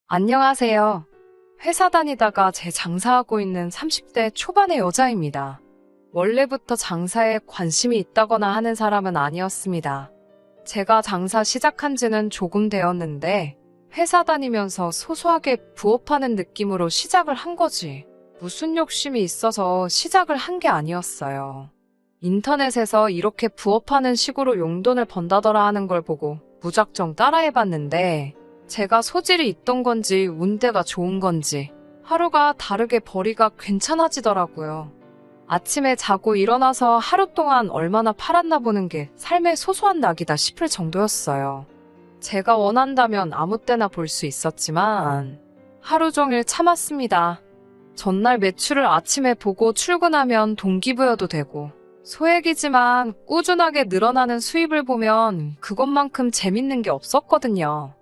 안녕하세요. 회사 다니다가 재장사하고 있는 30대 초반의 여자입니다. 원래부터 장사에 관심이 있다거나 하는 사람은 아니었습니다. 제가 장사 시작한 지는 조금 되었는데 회사 다니면서 소소하게 부업하는 느낌으로 시작을 한 거지. 무슨 욕심이 있어서 시작을 한 게 아니었어요. 인터넷에서 이렇게 부업하는 식으로 용돈을 번다더라 하는 걸 보고 무작정 따라해봤는데 제가 소질이 있던 건지 운대가 좋은 건지 하루가 다르게 벌이가 괜찮아지더라고요. 아침에 자고 일어나서 하루 동안 얼마나 팔았나 보는 게 삶의 소소한 낙이다 싶을 정도였어요. 제가 원한다면 아무 때나 볼 수 있었지만 하루 종일 참았습니다. 전날 매출을 아침에 보고 출근하면 동기부여도 되고 소액이지만 꾸준하게 늘어나는 수입을 보면 그것만큼 재밌는 게 없었거든요.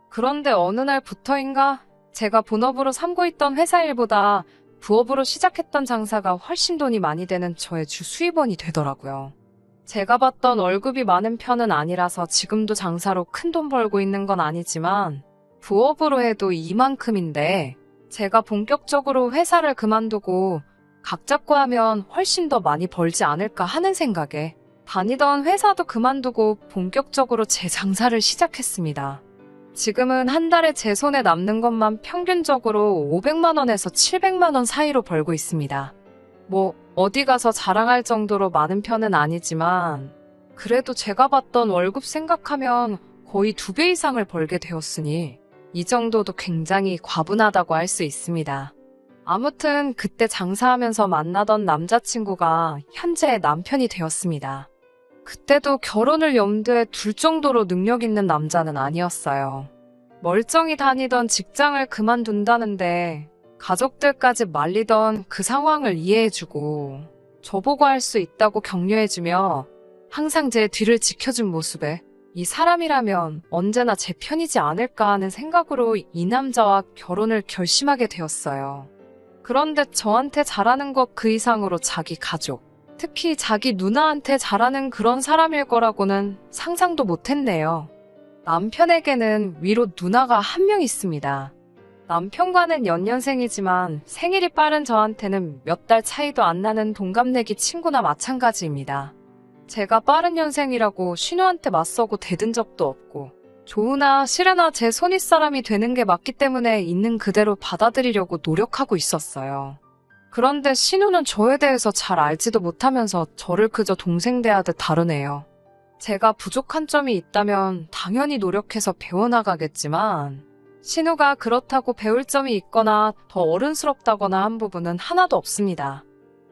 그런데 어느 날부터인가 제가 본업으로 삼고 있던 회사 일보다 부업으로 시작했던 장사가 훨씬 돈이 많이 되는 저의 주 수입원이 되더라고요. 제가 받던 월급이 많은 편은 아니라서 지금도 장사로 큰 돈 벌고 있는 건 아니지만 부업으로 해도 이만큼인데 제가 본격적으로 회사를 그만두고 각 잡고 하면 훨씬 더 많이 벌지 않을까 하는 생각에 다니던 회사도 그만두고 본격적으로 제 장사를 시작했습니다. 지금은 한 달에 제 손에 남는 것만 평균적으로 500만 원에서 700만 원 사이로 벌고 있습니다. 어디 가서 자랑할 정도로 많은 편은 아니지만 그래도 제가 받던 월급 생각하면 거의 2배 이상을 벌게 되었으니 이 정도도 굉장히 과분하다고 할 수 있습니다. 아무튼 그때 장사하면서 만나던 남자친구가 현재 남편이 되었습니다. 그때도 결혼을 염두에 둘 정도로 능력 있는 남자는 아니었어요. 멀쩡히 다니던 직장을 그만둔다는데 가족들까지 말리던 그 상황을 이해해주고 저보고 할 수 있다고 격려해주며 항상 제 뒤를 지켜준 모습에 이 사람이라면 언제나 제 편이지 않을까 하는 생각으로 이 남자와 결혼을 결심하게 되었어요. 그런데 저한테 잘하는 것 그 이상으로 자기 가족, 특히 자기 누나한테 잘하는 그런 사람일 거라고는 상상도 못했네요. 남편에게는 위로 누나가 한 명 있습니다. 남편과는 연년생이지만 생일이 빠른 저한테는 몇 달 차이도 안 나는 동갑내기 친구나 마찬가지입니다. 제가 빠른 년생이라고 신우한테 맞서고 대든 적도 없고 좋으나 싫으나 제 손윗사람이 되는 게 맞기 때문에 있는 그대로 받아들이려고 노력하고 있었어요. 그런데 신우는 저에 대해서 잘 알지도 못하면서 저를 그저 동생 대하듯 다루네요. 제가 부족한 점이 있다면 당연히 노력해서 배워나가겠지만 신우가 그렇다고 배울 점이 있거나 더 어른스럽다거나 한 부분은 하나도 없습니다.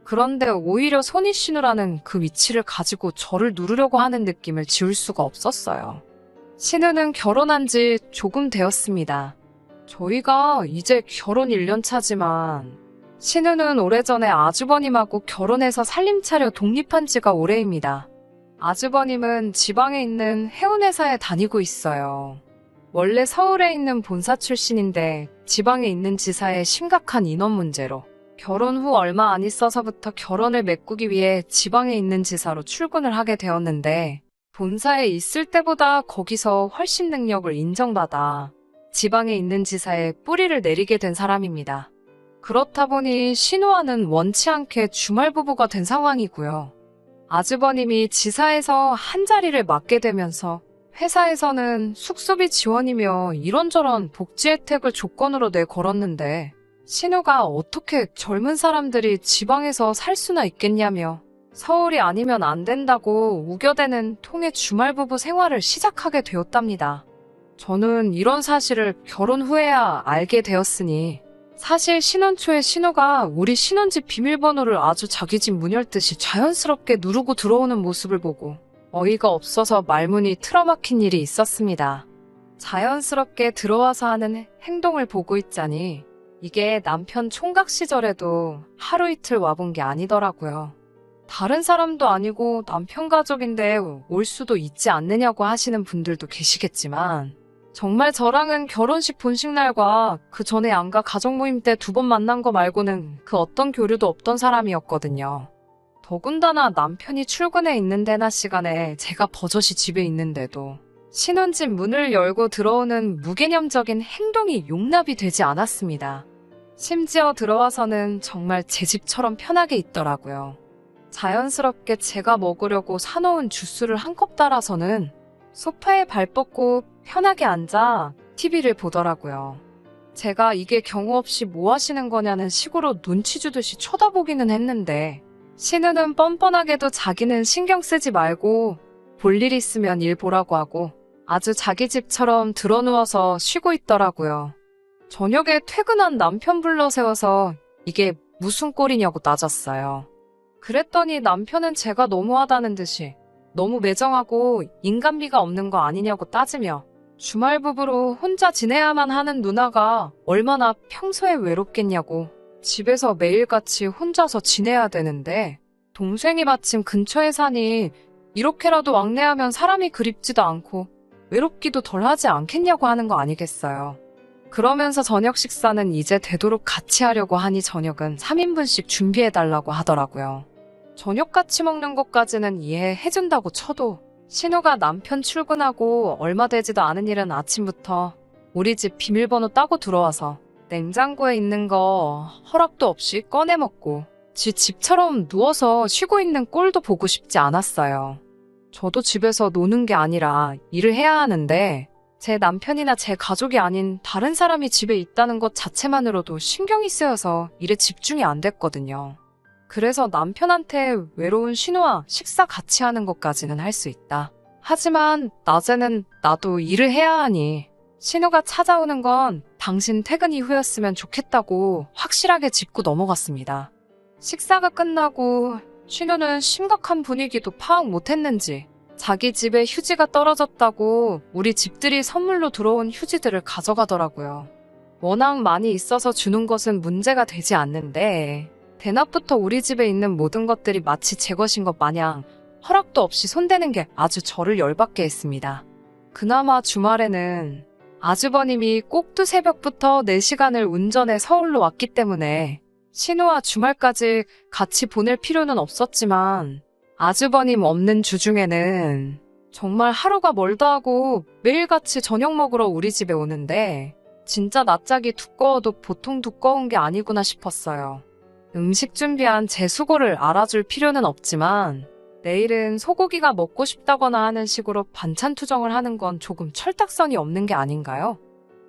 그런데 오히려 손이 신우라는 그 위치를 가지고 저를 누르려고 하는 느낌을 지울 수가 없었어요. 신우는 결혼한 지 조금 되었습니다. 저희가 이제 결혼 1년 차지만 신우는 오래전에 아주버님하고 결혼해서 살림 차려 독립한 지가 오래입니다. 아주버님은 지방에 있는 해운회사에 다니고 있어요. 원래 서울에 있는 본사 출신인데 지방에 있는 지사의 심각한 인원 문제로 결혼 후 얼마 안 있어서부터 결혼을 메꾸기 위해 지방에 있는 지사로 출근을 하게 되었는데 본사에 있을 때보다 거기서 훨씬 능력을 인정받아 지방에 있는 지사에 뿌리를 내리게 된 사람입니다. 그렇다 보니 신우와는 원치 않게 주말 부부가 된 상황이고요. 아주버님이 지사에서 한 자리를 맡게 되면서 회사에서는 숙소비 지원이며 이런저런 복지 혜택을 조건으로 내걸었는데 신우가 어떻게 젊은 사람들이 지방에서 살 수나 있겠냐며 서울이 아니면 안 된다고 우겨대는 통의 주말 부부 생활을 시작하게 되었답니다. 저는 이런 사실을 결혼 후에야 알게 되었으니 사실 신혼 초에 신우가 우리 신혼집 비밀번호를 아주 자기 집 문 열듯이 자연스럽게 누르고 들어오는 모습을 보고 어이가 없어서 말문이 틀어막힌 일이 있었습니다. 자연스럽게 들어와서 하는 행동을 보고 있자니 이게 남편 총각 시절에도 하루 이틀 와본 게 아니더라고요. 다른 사람도 아니고 남편 가족인데 올 수도 있지 않느냐고 하시는 분들도 계시겠지만 정말 저랑은 결혼식 본식 날과 그 전에 안가 가족 모임 때 2번 만난 거 말고는 그 어떤 교류도 없던 사람이었거든요. 더군다나 남편이 출근해 있는 데나 시간에 제가 버젓이 집에 있는데도 신혼집 문을 열고 들어오는 무개념적인 행동이 용납이 되지 않았습니다. 심지어 들어와서는 정말 제 집처럼 편하게 있더라고요. 자연스럽게 제가 먹으려고 사놓은 주스를 한 컵 따라서는 소파에 발 뻗고 편하게 앉아 TV를 보더라고요. 제가 이게 경우 없이 뭐 하시는 거냐는 식으로 눈치 주듯이 쳐다보기는 했는데 신우는 뻔뻔하게도 자기는 신경 쓰지 말고 볼 일 있으면 일 보라고 하고 아주 자기 집처럼 드러누워서 쉬고 있더라고요. 저녁에 퇴근한 남편 불러 세워서 이게 무슨 꼴이냐고 따졌어요. 그랬더니 남편은 제가 너무하다는 듯이 너무 매정하고 인간미가 없는 거 아니냐고 따지며 주말 부부로 혼자 지내야만 하는 누나가 얼마나 평소에 외롭겠냐고 집에서 매일같이 혼자서 지내야 되는데 동생이 마침 근처에 사니 이렇게라도 왕래하면 사람이 그립지도 않고 외롭기도 덜 하지 않겠냐고 하는 거 아니겠어요. 그러면서 저녁 식사는 이제 되도록 같이 하려고 하니 저녁은 3인분씩 준비해달라고 하더라고요. 저녁 같이 먹는 것까지는 이해해준다고 쳐도 신우가 남편 출근하고 얼마 되지도 않은 일은 아침부터 우리 집 비밀번호 따고 들어와서 냉장고에 있는 거 허락도 없이 꺼내 먹고 지 집처럼 누워서 쉬고 있는 꼴도 보고 싶지 않았어요. 저도 집에서 노는 게 아니라 일을 해야 하는데 제 남편이나 제 가족이 아닌 다른 사람이 집에 있다는 것 자체만으로도 신경이 쓰여서 일에 집중이 안 됐거든요. 그래서 남편한테 외로운 신우와 식사 같이 하는 것까지는 할 수 있다. 하지만 낮에는 나도 일을 해야 하니 신우가 찾아오는 건 당신 퇴근 이후였으면 좋겠다고 확실하게 짚고 넘어갔습니다. 식사가 끝나고 신우는 심각한 분위기도 파악 못했는지 자기 집에 휴지가 떨어졌다고 우리 집들이 선물로 들어온 휴지들을 가져가더라고요. 워낙 많이 있어서 주는 것은 문제가 되지 않는데 대낮부터 우리 집에 있는 모든 것들이 마치 제 것인 것 마냥 허락도 없이 손대는 게 아주 저를 열받게 했습니다. 그나마 주말에는 아주버님이 꼭두 새벽부터 4시간을 운전해 서울로 왔기 때문에 신우와 주말까지 같이 보낼 필요는 없었지만 아주버님 없는 주중에는 정말 하루가 멀다 하고 매일같이 저녁 먹으러 우리 집에 오는데 진짜 낯짝이 두꺼워도 보통 두꺼운 게 아니구나 싶었어요. 음식 준비한 제 수고를 알아줄 필요는 없지만 내일은 소고기가 먹고 싶다거나 하는 식으로 반찬 투정을 하는 건 조금 철딱선이 없는 게 아닌가요?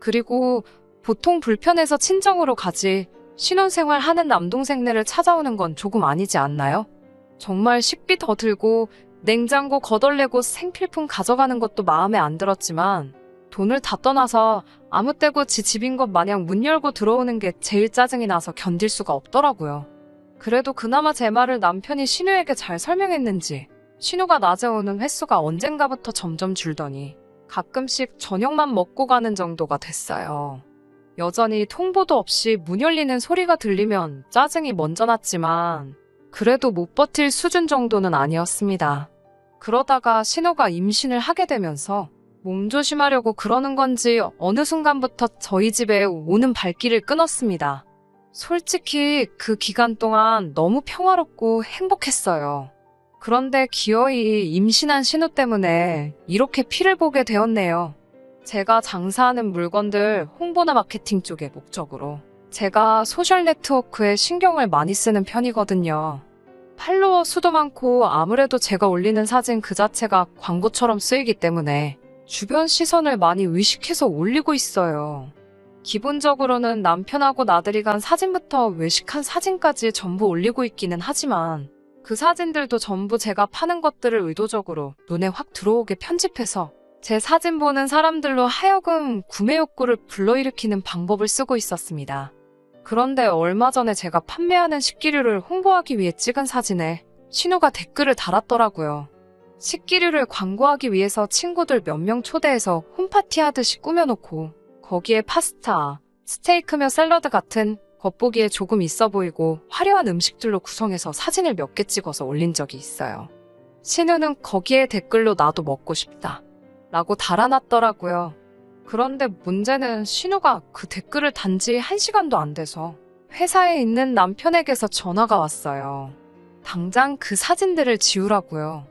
그리고 보통 불편해서 친정으로 가지 신혼생활 하는 남동생네를 찾아오는 건 조금 아니지 않나요? 정말 식비 더 들고 냉장고 거덜내고 생필품 가져가는 것도 마음에 안 들었지만 돈을 다 떠나서 아무 때고 지 집인 것 마냥 문 열고 들어오는 게 제일 짜증이 나서 견딜 수가 없더라고요. 그래도 그나마 제 말을 남편이 신우에게 잘 설명했는지 신우가 낮에 오는 횟수가 언젠가부터 점점 줄더니 가끔씩 저녁만 먹고 가는 정도가 됐어요. 여전히 통보도 없이 문 열리는 소리가 들리면 짜증이 먼저 났지만 그래도 못 버틸 수준 정도는 아니었습니다. 그러다가 신우가 임신을 하게 되면서 몸조심하려고 그러는 건지 어느 순간부터 저희 집에 오는 발길을 끊었습니다. 솔직히 그 기간 동안 너무 평화롭고 행복했어요. 그런데 기어이 임신한 신우 때문에 이렇게 피를 보게 되었네요. 제가 장사하는 물건들 홍보나 마케팅 쪽의 목적으로 제가 소셜 네트워크에 신경을 많이 쓰는 편이거든요. 팔로워 수도 많고 아무래도 제가 올리는 사진 그 자체가 광고처럼 쓰이기 때문에 주변 시선을 많이 의식해서 올리고 있어요. 기본적으로는 남편하고 나들이 간 사진부터 외식한 사진까지 전부 올리고 있기는 하지만 그 사진들도 전부 제가 파는 것들을 의도적으로 눈에 확 들어오게 편집해서 제 사진 보는 사람들로 하여금 구매 욕구를 불러일으키는 방법을 쓰고 있었습니다. 그런데 얼마 전에 제가 판매하는 식기류를 홍보하기 위해 찍은 사진에 신우가 댓글을 달았더라고요. 식기류를 광고하기 위해서 친구들 몇 명 초대해서 홈파티 하듯이 꾸며놓고 거기에 파스타, 스테이크며 샐러드 같은 겉보기에 조금 있어 보이고 화려한 음식들로 구성해서 사진을 몇 개 찍어서 올린 적이 있어요. 신우는 거기에 댓글로 나도 먹고 싶다 라고 달아놨더라고요. 그런데 문제는 신우가 그 댓글을 단지 1시간도 안 돼서 회사에 있는 남편에게서 전화가 왔어요. 당장 그 사진들을 지우라고요.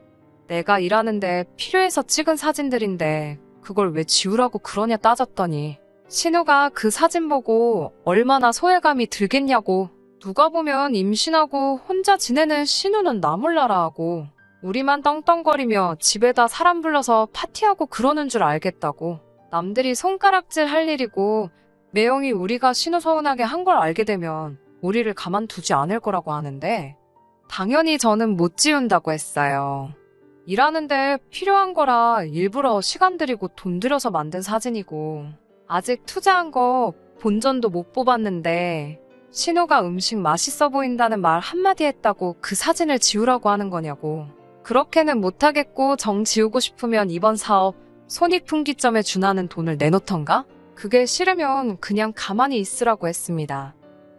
내가 일하는데 필요해서 찍은 사진들인데 그걸 왜 지우라고 그러냐 따졌더니 신우가 그 사진 보고 얼마나 소외감이 들겠냐고. 누가 보면 임신하고 혼자 지내는 신우는 나 몰라라 하고 우리만 떵떵거리며 집에다 사람 불러서 파티하고 그러는 줄 알겠다고. 남들이 손가락질 할 일이고 매형이 우리가 신우 서운하게 한 걸 알게 되면 우리를 가만두지 않을 거라고 하는데 당연히 저는 못 지운다고 했어요. 일하는데 필요한 거라 일부러 시간 들이고 돈 들여서 만든 사진이고 아직 투자한 거 본전도 못 뽑았는데 신우가 음식 맛있어 보인다는 말 한마디 했다고 그 사진을 지우라고 하는 거냐고. 그렇게는 못하겠고 정 지우고 싶으면 이번 사업 손익분기점에 준하는 돈을 내놓던가? 그게 싫으면 그냥 가만히 있으라고 했습니다.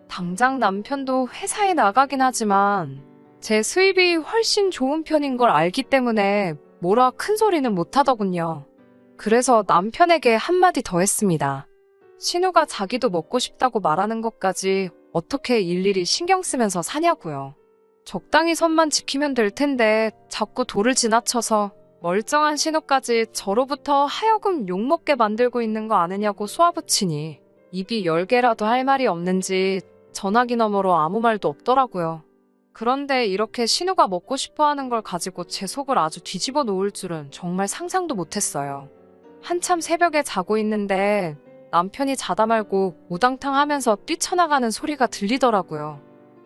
당장 남편도 회사에 나가긴 하지만 제 수입이 훨씬 좋은 편인 걸 알기 때문에 뭐라 큰 소리는 못 하더군요. 그래서 남편에게 한마디 더 했습니다. 신우가 자기도 먹고 싶다고 말하는 것까지 어떻게 일일이 신경 쓰면서 사냐고요. 적당히 선만 지키면 될 텐데 자꾸 도를 지나쳐서 멀쩡한 신우까지 저로부터 하여금 욕먹게 만들고 있는 거 아느냐고 쏘아붙이니 입이 10개라도 할 말이 없는지 전화기 너머로 아무 말도 없더라고요. 그런데 이렇게 신우가 먹고 싶어 하는 걸 가지고 제 속을 아주 뒤집어 놓을 줄은 정말 상상도 못했어요. 한참 새벽에 자고 있는데 남편이 자다 말고 우당탕 하면서 뛰쳐나가는 소리가 들리더라고요.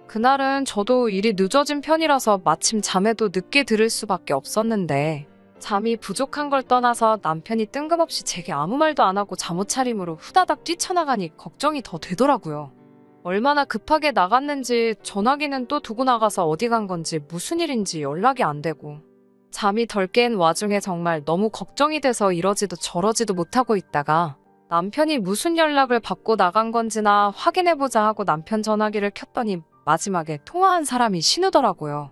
그날은 저도 일이 늦어진 편이라서 마침 잠에도 늦게 들을 수밖에 없었는데 잠이 부족한 걸 떠나서 남편이 뜬금없이 제게 아무 말도 안 하고 잠옷 차림으로 후다닥 뛰쳐나가니 걱정이 더 되더라고요. 얼마나 급하게 나갔는지 전화기는 또 두고 나가서 어디 간 건지 무슨 일인지 연락이 안 되고 잠이 덜 깬 와중에 정말 너무 걱정이 돼서 이러지도 저러지도 못하고 있다가 남편이 무슨 연락을 받고 나간 건지나 확인해보자 하고 남편 전화기를 켰더니 마지막에 통화한 사람이 신우더라고요.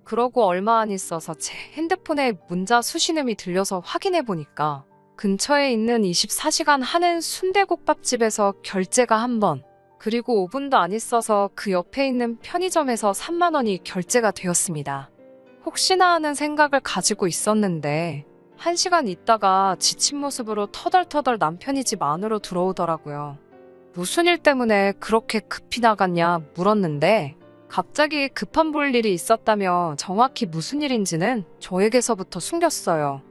그러고 얼마 안 있어서 제 핸드폰에 문자 수신음이 들려서 확인해보니까 근처에 있는 24시간 하는 순대국밥집에서 결제가 한 번, 그리고 5분도 안 있어서 그 옆에 있는 편의점에서 3만 원이 결제가 되었습니다. 혹시나 하는 생각을 가지고 있었는데 1시간 있다가 지친 모습으로 터덜터덜 남편이 집 안으로 들어오더라고요. 무슨 일 때문에 그렇게 급히 나갔냐 물었는데 갑자기 급한 볼 일이 있었다며 정확히 무슨 일인지는 저에게서부터 숨겼어요.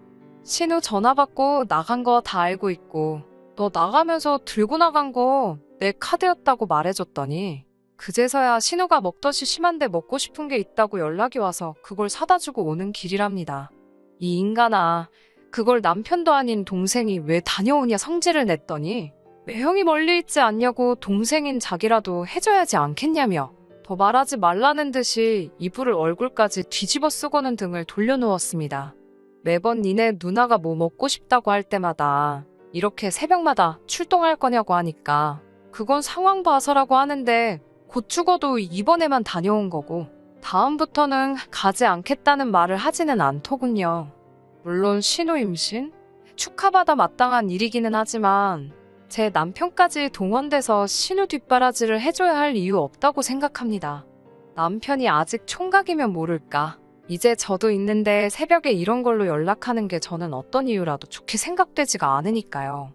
신우 전화 받고 나간 거 다 알고 있고 너 나가면서 들고 나간 거 내 카드였다고 말해줬더니 그제서야 신우가 먹덧이 심한데 먹고 싶은 게 있다고 연락이 와서 그걸 사다 주고 오는 길이랍니다. 이 인간아, 그걸 남편도 아닌 동생이 왜 다녀오냐 성질을 냈더니 매형이 멀리 있지 않냐고 동생인 자기라도 해줘야지 않겠냐며 더 말하지 말라는 듯이 이불을 얼굴까지 뒤집어 쓰고는 등을 돌려누웠습니다. 매번 니네 누나가 뭐 먹고 싶다고 할 때마다 이렇게 새벽마다 출동할 거냐고 하니까 그건 상황 봐서라고 하는데 곧 죽어도 이번에만 다녀온 거고 다음부터는 가지 않겠다는 말을 하지는 않더군요. 물론 신우 임신? 축하받아 마땅한 일이기는 하지만 제 남편까지 동원돼서 신우 뒷바라지를 해줘야 할 이유 없다고 생각합니다. 남편이 아직 총각이면 모를까. 이제 저도 있는데 새벽에 이런 걸로 연락하는 게 저는 어떤 이유라도 좋게 생각되지가 않으니까요.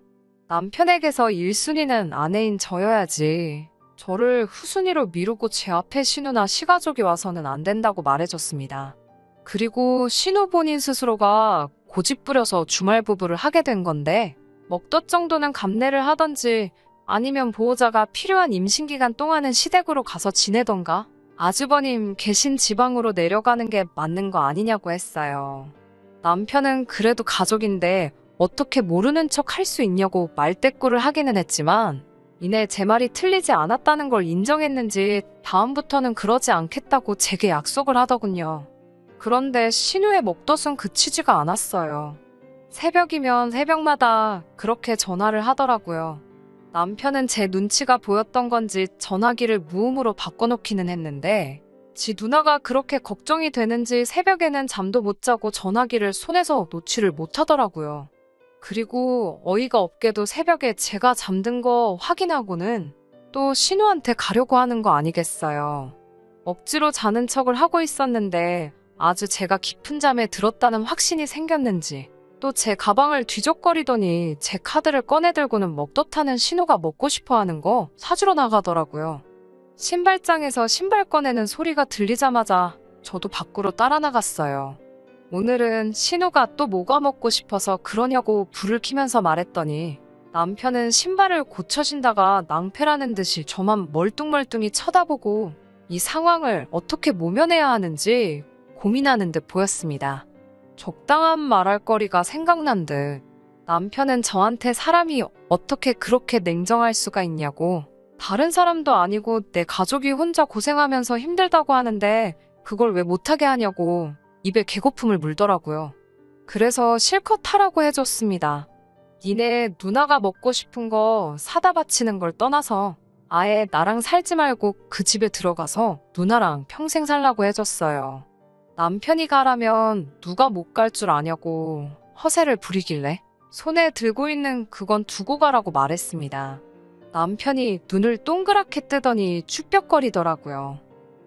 남편에게서 1순위는 아내인 저여야지. 저를 후순위로 미루고 제 앞에 신우나 시가족이 와서는 안 된다고 말해줬습니다. 그리고 신우 본인 스스로가 고집 부려서 주말 부부를 하게 된 건데 먹덧 정도는 감내를 하던지 아니면 보호자가 필요한 임신기간 동안은 시댁으로 가서 지내던가 아주버님 계신 지방으로 내려가는 게 맞는 거 아니냐고 했어요. 남편은 그래도 가족인데 어떻게 모르는 척 할 수 있냐고 말대꾸를 하기는 했지만 이내 제 말이 틀리지 않았다는 걸 인정했는지 다음부터는 그러지 않겠다고 제게 약속을 하더군요. 그런데 신우의 먹덧은 그치지가 않았어요. 새벽이면 새벽마다 그렇게 전화를 하더라고요. 남편은 제 눈치가 보였던 건지 전화기를 무음으로 바꿔놓기는 했는데 지 누나가 그렇게 걱정이 되는지 새벽에는 잠도 못 자고 전화기를 손에서 놓지를 못하더라고요. 그리고 어이가 없게도 새벽에 제가 잠든 거 확인하고는 또 신우한테 가려고 하는 거 아니겠어요. 억지로 자는 척을 하고 있었는데 아주 제가 깊은 잠에 들었다는 확신이 생겼는지 또 제 가방을 뒤적거리더니 제 카드를 꺼내들고는 먹덧하는 신우가 먹고 싶어 하는 거 사주러 나가더라고요. 신발장에서 신발 꺼내는 소리가 들리자마자 저도 밖으로 따라 나갔어요. 오늘은 신우가 또 뭐가 먹고 싶어서 그러냐고 불을 켜면서 말했더니 남편은 신발을 고쳐신다가 낭패라는 듯이 저만 멀뚱멀뚱히 쳐다보고 이 상황을 어떻게 모면해야 하는지 고민하는 듯 보였습니다. 적당한 말할 거리가 생각난 듯 남편은 저한테 사람이 어떻게 그렇게 냉정할 수가 있냐고, 다른 사람도 아니고 내 가족이 혼자 고생하면서 힘들다고 하는데 그걸 왜 못하게 하냐고 입에 개거품을 물더라고요. 그래서 실컷 하라고 해줬습니다. 니네 누나가 먹고 싶은 거 사다 바치는 걸 떠나서 아예 나랑 살지 말고 그 집에 들어가서 누나랑 평생 살라고 해줬어요. 남편이 가라면 누가 못 갈 줄 아냐고 허세를 부리길래 손에 들고 있는 그건 두고 가라고 말했습니다. 남편이 눈을 동그랗게 뜨더니 쭈뼛거리더라고요.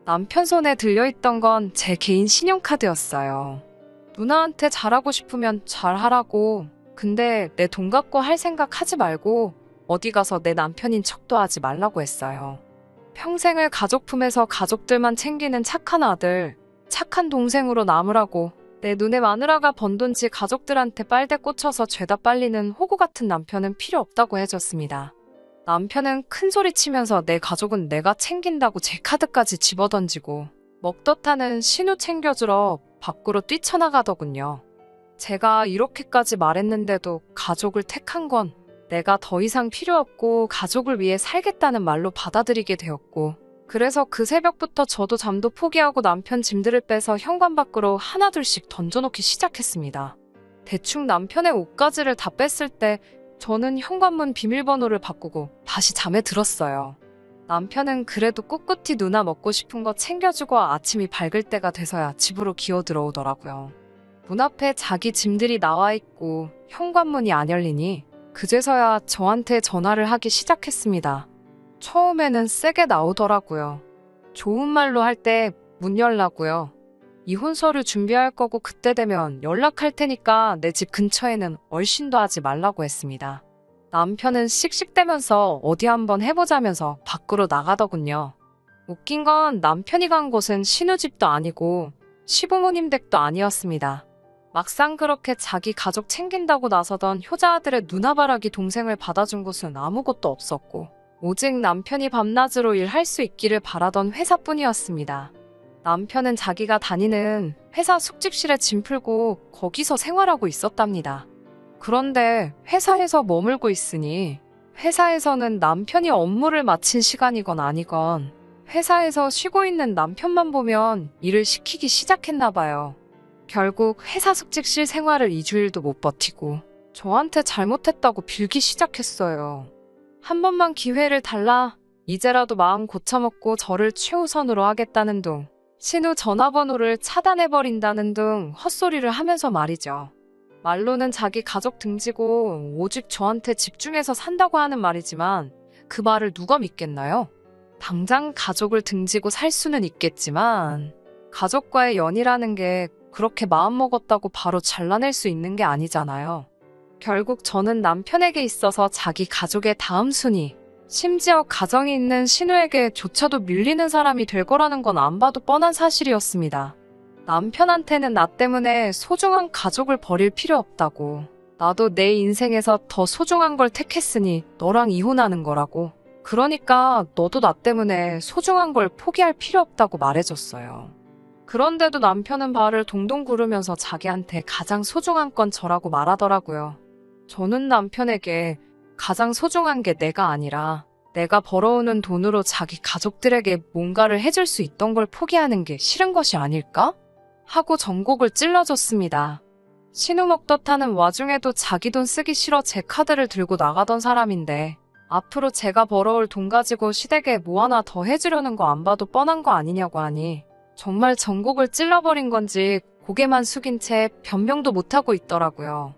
남편 손에 들려있던 건 제 개인 신용카드였어요. 누나한테 잘하고 싶으면 잘하라고, 근데 내 돈 갖고 할 생각 하지 말고 어디 가서 내 남편인 척도 하지 말라고 했어요. 평생을 가족 품에서 가족들만 챙기는 착한 아들, 착한 동생으로 남으라고, 내 눈에 마누라가 번 돈지 가족들한테 빨대 꽂혀서 죄다 빨리는 호구 같은 남편은 필요 없다고 해줬습니다. 남편은 큰 소리 치면서 내 가족은 내가 챙긴다고 제 카드까지 집어던지고 먹덧하는 신우 챙겨주러 밖으로 뛰쳐나가더군요. 제가 이렇게까지 말했는데도 가족을 택한 건 내가 더 이상 필요 없고 가족을 위해 살겠다는 말로 받아들이게 되었고, 그래서 그 새벽부터 저도 잠도 포기하고 남편 짐들을 빼서 현관 밖으로 하나둘씩 던져놓기 시작했습니다. 대충 남편의 옷가지를 다 뺐을 때 저는 현관문 비밀번호를 바꾸고 다시 잠에 들었어요. 남편은 그래도 꿋꿋이 누나 먹고 싶은 거 챙겨주고 아침이 밝을 때가 돼서야 집으로 기어 들어오더라고요. 문 앞에 자기 짐들이 나와 있고 현관문이 안 열리니 그제서야 저한테 전화를 하기 시작했습니다. 처음에는 세게 나오더라고요. 좋은 말로 할 때 문 열라고요. 이혼 서류 준비할 거고 그때 되면 연락할 테니까 내 집 근처에는 얼씬도 하지 말라고 했습니다. 남편은 씩씩대면서 어디 한번 해보자면서 밖으로 나가더군요. 웃긴 건 남편이 간 곳은 신우집도 아니고 시부모님 댁도 아니었습니다. 막상 그렇게 자기 가족 챙긴다고 나서던 효자아들의 누나바라기 동생을 받아준 곳은 아무것도 없었고 오직 남편이 밤낮으로 일할 수 있기를 바라던 회사뿐이었습니다. 남편은 자기가 다니는 회사 숙직실에 짐 풀고 거기서 생활하고 있었답니다. 그런데 회사에서 머물고 있으니 회사에서는 남편이 업무를 마친 시간이건 아니건 회사에서 쉬고 있는 남편만 보면 일을 시키기 시작했나 봐요. 결국 회사 숙직실 생활을 2주일도 못 버티고 저한테 잘못했다고 빌기 시작했어요. 한 번만 기회를 달라, 이제라도 마음 고쳐먹고 저를 최우선으로 하겠다는 둥, 신우 전화번호를 차단해버린다는 등 헛소리를 하면서 말이죠. 말로는 자기 가족 등지고 오직 저한테 집중해서 산다고 하는 말이지만 그 말을 누가 믿겠나요? 당장 가족을 등지고 살 수는 있겠지만 가족과의 연이라는 게 그렇게 마음먹었다고 바로 잘라낼 수 있는 게 아니잖아요. 결국 저는 남편에게 있어서 자기 가족의 다음 순위, 심지어 가정이 있는 신우에게조차도 밀리는 사람이 될 거라는 건 안 봐도 뻔한 사실이었습니다. 남편한테는 나 때문에 소중한 가족을 버릴 필요 없다고, 나도 내 인생에서 더 소중한 걸 택했으니 너랑 이혼하는 거라고, 그러니까 너도 나 때문에 소중한 걸 포기할 필요 없다고 말해줬어요. 그런데도 남편은 발을 동동 구르면서 자기한테 가장 소중한 건 저라고 말하더라고요. 저는 남편에게 가장 소중한 게 내가 아니라 내가 벌어오는 돈으로 자기 가족들에게 뭔가를 해줄 수 있던 걸 포기하는 게 싫은 것이 아닐까? 하고 전곡을 찔러줬습니다. 신우 먹덧하는 와중에도 자기 돈 쓰기 싫어 제 카드를 들고 나가던 사람인데 앞으로 제가 벌어올 돈 가지고 시댁에 뭐 하나 더 해주려는 거 안 봐도 뻔한 거 아니냐고 하니 정말 전곡을 찔러버린 건지 고개만 숙인 채 변명도 못하고 있더라고요.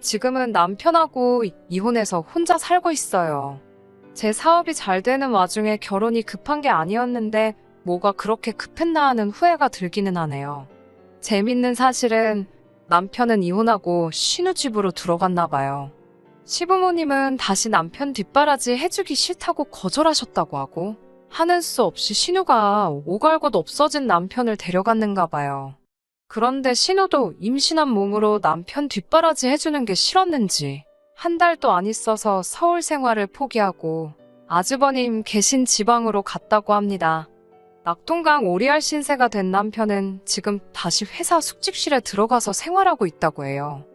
지금은 남편하고 이혼해서 혼자 살고 있어요. 제 사업이 잘 되는 와중에 결혼이 급한 게 아니었는데 뭐가 그렇게 급했나 하는 후회가 들기는 하네요. 재밌는 사실은 남편은 이혼하고 신우집으로 들어갔나 봐요. 시부모님은 다시 남편 뒷바라지 해주기 싫다고 거절하셨다고 하고 하는 수 없이 신우가 오갈 곳 없어진 남편을 데려갔는가 봐요. 그런데 신우도 임신한 몸으로 남편 뒷바라지 해주는 게 싫었는지 한 달도 안 있어서 서울 생활을 포기하고 아주버님 계신 지방으로 갔다고 합니다. 낙동강 오리알 신세가 된 남편은 지금 다시 회사 숙직실에 들어가서 생활하고 있다고 해요.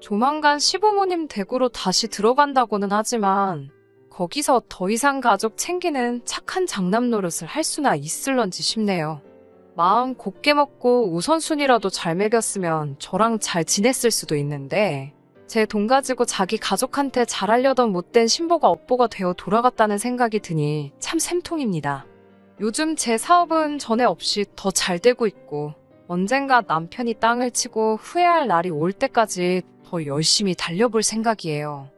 조만간 시부모님 댁으로 다시 들어간다고는 하지만 거기서 더 이상 가족 챙기는 착한 장남 노릇을 할 수나 있을런지 싶네요. 마음 곱게 먹고 우선순위라도 잘 먹였으면 저랑 잘 지냈을 수도 있는데 제 돈 가지고 자기 가족한테 잘하려던 못된 신보가 업보가 되어 돌아갔다는 생각이 드니 참 샘통입니다. 요즘 제 사업은 전에 없이 더 잘 되고 있고 언젠가 남편이 땅을 치고 후회할 날이 올 때까지 더 열심히 달려볼 생각이에요.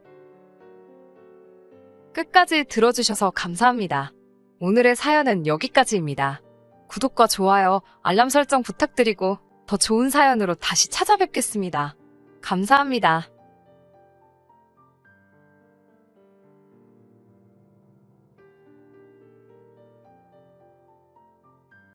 끝까지 들어주셔서 감사합니다. 오늘의 사연은 여기까지입니다. 구독과 좋아요, 알람 설정 부탁드리고 더 좋은 사연으로 다시 찾아뵙겠습니다. 감사합니다.